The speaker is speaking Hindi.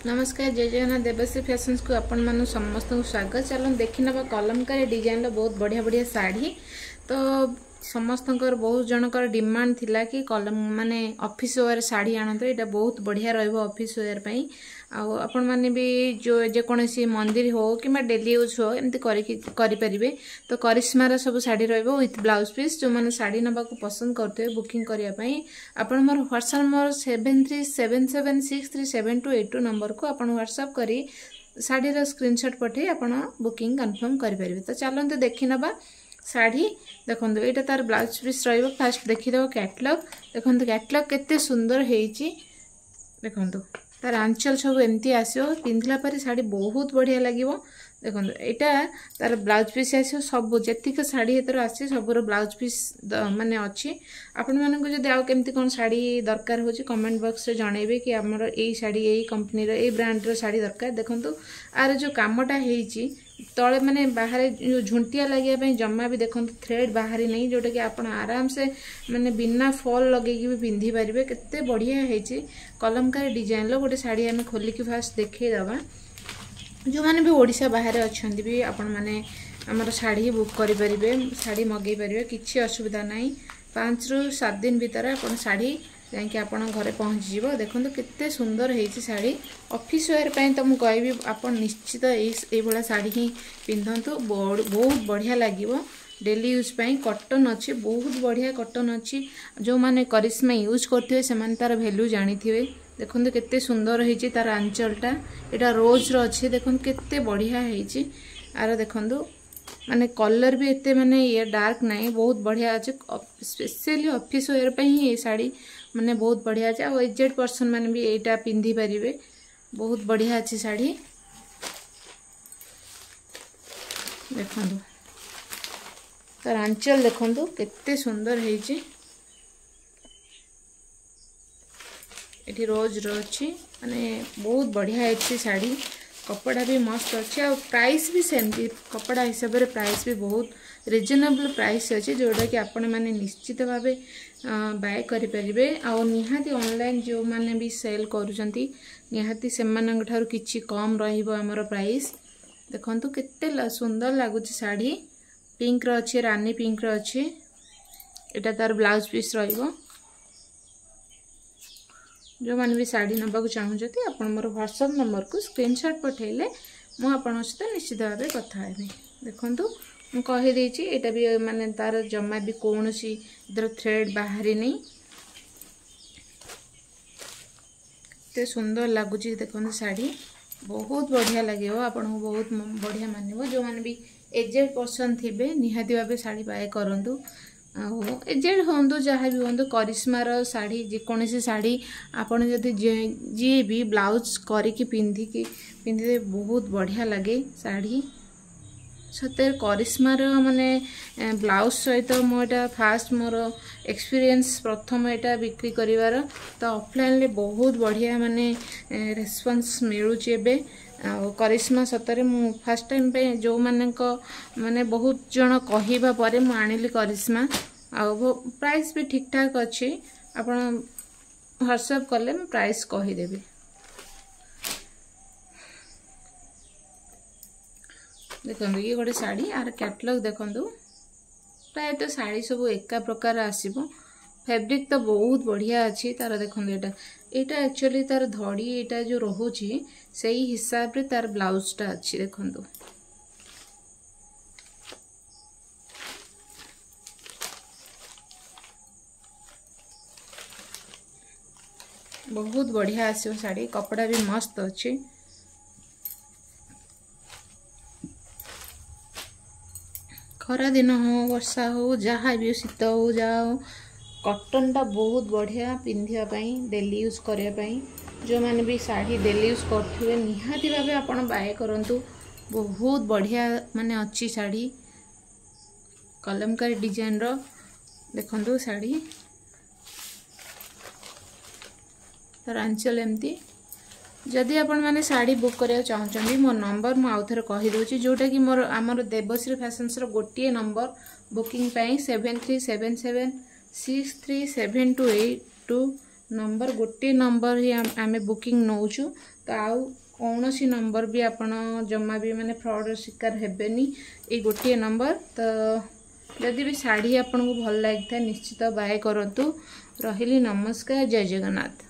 नमस्कार जय जगन्नाथ देवश्री फैशन्स को आपण मानु समस्त को स्वागत। चलो देखी ना कलमकारी डिजाइन बहुत बढ़िया बढ़िया साड़ी तो समस्त बहुत जनकर डिमांड थिला कि कलम माने ऑफिस वेयर साड़ी आनते यहाँ बहुत बढ़िया रहिबो ऑफिस वेयर पई आपण माने भी जो जेकोसी मंदिर हो कि डेली यूज हो एमती करि परिबे। तो करिश्मार सब साड़ी रहिबो विथ ब्लाउज पीस। जो माने साड़ी नबा को पसंद करते बुकिंग करिया पई आपण मोर व्हाट्सएप मोर 7377637282 नंबर को आपण व्हाट्सएप करी साड़ी रो स्क्रीनशॉट पठे आपण बुकिंग कंफर्म करि परिबे। तो चलंतु देखि नबा साड़ी देखो यहाँ तार ब्लाउज पीस रही। फास्ट देखीदेव कैटलॉग देखो कैटलॉग केते सुंदर होईची देखो तार आंचल सब एमती आसो पिंधला पर साड़ी बहुत बढ़िया लगे। देखो यहाँ तार ब्लाउज पीस आसो सब जेतिक साड़ी एतर आसी सबूर ब्लाउज पीस माने अच्छी। आपण मानक जदि आउ केमती कौन साड़ी दरकार हो कमेंट बॉक्स रे जणेबे कि हमर एई साड़ी एई कंपनी रो एई ब्रांड रो साड़ी दरकार। देखंतु आर जो कामटा हेची तले माने बाहर जो झुंटिया लगे जमा भी देखो थ्रेड बाहरी नहीं जोटा कि आप आराम से माने बिना फॉल लगे भी पिंधि पारे। केते बढ़िया है कलमकारी डिजाइन लो गोटे साड़ी आम खोलिकी फास्ट देखा। जो मैंने भी ओडिशा बाहर अच्छा भी आपण मैंने आमर शाढ़ी बुक करें शाढ़ी मगे पारे किसी असुविधा ना। 5 ରୁ 7 दिन भीतर आप शाढ़ी जाकि आपण घरे पहुँच जीव। देखो केते सुंदर है शाड़ी ऑफिस वेयर पे तो मुझे कहबी आप निश्चित ये शाड़ी ही पिंधतु बहुत बढ़िया लगे। डेली यूज पे कॉटन अच्छी बहुत बढ़िया कॉटन अच्छी। जो माने करिश्मा यूज करते से तार वैल्यू जानी थे। देखो केते सुंदर है तार आंचलटा यहाँ रोज रो अच्छे देखो केते बढ़िया है। आर देखो माने कलर भी एते माने ये डार्क नहीं बहुत बढ़िया अच्छे। स्पेशली ऑफिस वेयर पे ही ये साड़ी माने बहुत बढ़िया अच्छे। और एजेड पर्सन माने भी एटा पिंधि पारिबे बहुत बढ़िया अच्छी साड़ी। देखो तार आंचल देखो केते सुंदर है। ये रोज रो अच्छी माने बहुत बढ़िया अच्छी साड़ी। कपड़ा भी मस्त अच्छे और प्राइस भी सेमती कपड़ा हिसाब से प्राइस भी बहुत रिजनेबल प्राइस अच्छे जोटा कि आपण मैंने निश्चित भाव बाय करें। आ निहाती ऑनलाइन जो मैंने भी सेल करुँच निहाती से किसी कम रमर प्राइस। देखो केते सुंदर लगुच साड़ी पिंक रो अच्छे रानी पिंक रो अच्छे। यहाँ तार ब्लाउज पीस रहिबो। जो मैंने भी साड़ी नबाक चाहूँगी आप मोर व्हाट्सएप नंबर को स्क्रीनशॉट पठेले मुझे सहित निश्चित भाव कथा हेबी। देखो मुझे कहीदे यहाँ भी माने तार जमा भी कौन सी इधर थ्रेड बाहरी नहीं ते सुंदर लगुच। देखो साड़ी बहुत बढ़िया लगे आपको बहुत बढ़िया मानव। जो मैंने भी एजेड पर्सन थे निहाती भाव साड़ी बाय करूँ एजेड हूँ जहाँ भी हूँ करिश्मार साड़ी जेकोसी साड़ी आपड़ जदि जी भी ब्लाउज करके पिंधि बहुत बढ़िया लगे साड़ी सत्य। करिश्मार माने ब्लाउज सहित मोटा फास्ट मोर एक्सपीरियंस प्रथम यहाँ बिक्री करिवार। तो ऑफलाइन ले बहुत बढ़िया माने रेस्पॉन्स मिलूची एबे। करिश्मा सतरे मु फर्स्ट टाइम पे जो माने बहुत जन कहवा पर मु आनिली करिश्मा आ प्राइस भी ठीक ठाक अच्छी। आपण व्हाट्सएप कले मैं प्राइस कहीदेवी। देखो ये गोटे साड़ी आर कैटलॉग देखो प्राय तो साड़ी सब एका प्रकार आसीबो। फैब्रिक तो बहुत बढ़िया अच्छी तार। देखो यहाँ एक्चुअली तार धड़ी यहाँ जो रोची से ही हिसाब रे तार ब्लाउजटा अच्छी। देखो बहुत बढ़िया आसो साड़ी कपड़ा भी मस्त अच्छी। खरा दिन हो वर्षा हो जहाँ भी शीत हो जाओ कॉटन टा बहुत बढ़िया पिंधापी डेली यूज करने। जो मैंने भी साड़ी डेली यूज करते निहाती भाव आप बाय करूँ बहुत बढ़िया माने अच्छी साड़ी कलमकारी डिजाइन रो। देखो साड़ी तार आंचल एमती। जदि आपण मैंने साड़ी बुक करा चाहूँगी मो नंबर मुझे आउ थे कहीदे जोटा कि मोर आमर देवश्री फैशन्स गोटे नंबर बुकिंग 7377637282 नंबर गोटे नंबर ही आम बुकिंग नौचु तो आउ कौन सी नंबर भी आपण जमा भी माने फ्रॉड शिकार हेबेनी ये गोटे नंबर। तो जदि भी शाढ़ी आपन को भल लगी था निश्चित बाय करंतु। रहिली नमस्कार, जय जगन्नाथ।